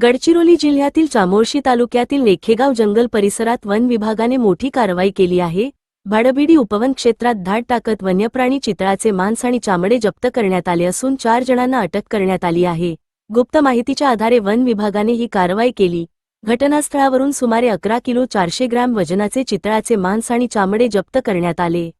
गडचिरोली जिल्ह्यातील चामोर्शी तालुक्यातील लेखेगाव जंगल परिसरात वन विभागाने मोठी कारवाई केली आहे। भाडबिडी उपवन क्षेत्रात धाड टाकत वन्यप्राणी चितळाचे मांस आणि चामडे जप्त करण्यात आले असून 4 जणांना अटक करण्यात आली आहे। गुप्त माहितीच्या आधारे वन विभागाने ही कारवाई केली। घटनास्थळावरून सुमारे 11 किलो 400 ग्रॅम वजनाचे चितळाचे मांस आणि चामडे जप्त करण्यात आले।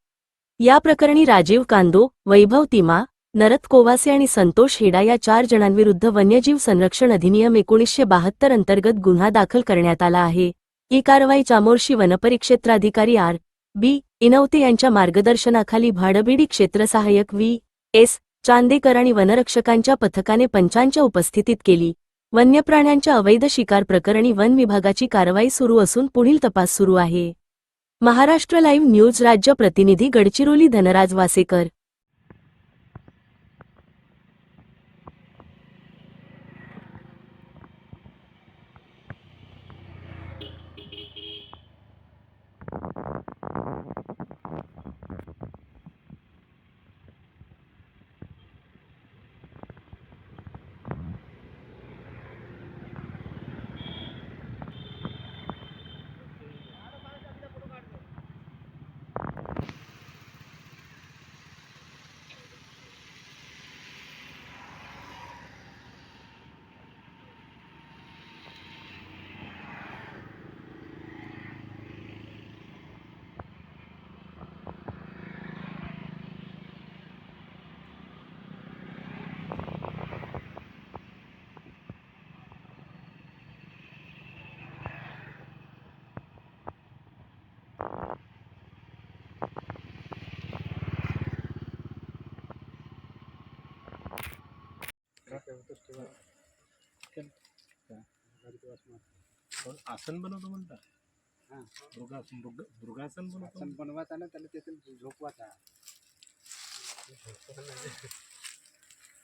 या प्रकरणी राजीव कांदो, वैभव तिमा, नरत कोवासे आणि संतोष हेडा या 4 जणांविरुद्ध वन्यजीव संरक्षण अधिनियम 1972 अंतर्गत गुन्हा दाखल करण्यात आला आहे। ही कारवाई चामोर्शी वनपरिक्षेत्राधिकारी आर.बी. इनवते यांच्या मार्गदर्शनाखाली भाडबिडी क्षेत्र सहाय्यक व्ही.एस. चांदेकर आणि वनरक्षकांच्या पथकाने पंचांच्या उपस्थितीत केली। वन्यप्राण्यांच्या अवैध शिकार प्रकरणी वन विभागाची कारवाई सुरू असून पुढील तपास सुरू आहे। महाराष्ट्र लाईव्ह न्यूज राज्य प्रतिनिधी गडचिरोली धनराज वासेकर। आसन बनवतो म्हणता मृगासन बनवायचा ना त्याला त्यातून झोपवायचा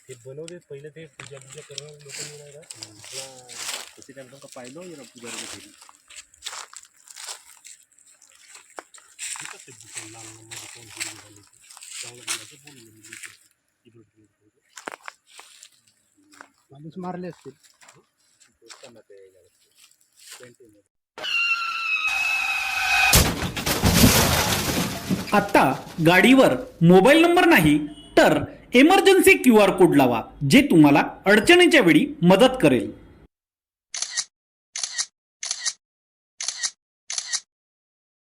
ते बनवते पहिले ते पूजा करणं लोक नाही का तसे त्यांना पाहिलं ना पूजा केली माणूस मारले असतील। आता गाडीवर मोबाईल नंबर नाही तर इमर्जन्सी QR कोड लावा, जे तुम्हाला अडचणीच्या वेळी मदत करेल।